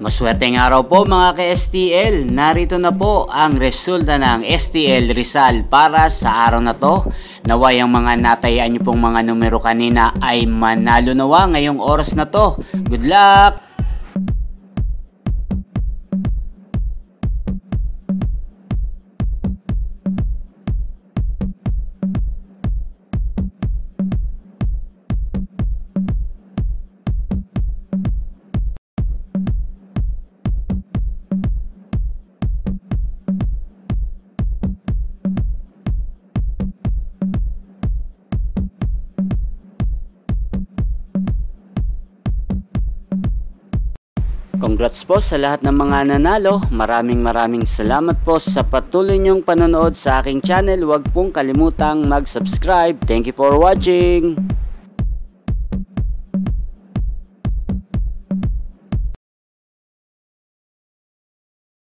Maswerteng araw po mga ka-STL. Narito na po ang resulta ng STL Rizal para sa araw na to. Naway ang mga natayaan nyo pong mga numero kanina ay manalo nawa ngayong oras na to. Good luck! Congrats po sa lahat ng mga nanalo. Maraming salamat po sa patuloy niyong panonood sa aking channel. Huwag pong kalimutang mag-subscribe. Thank you for watching.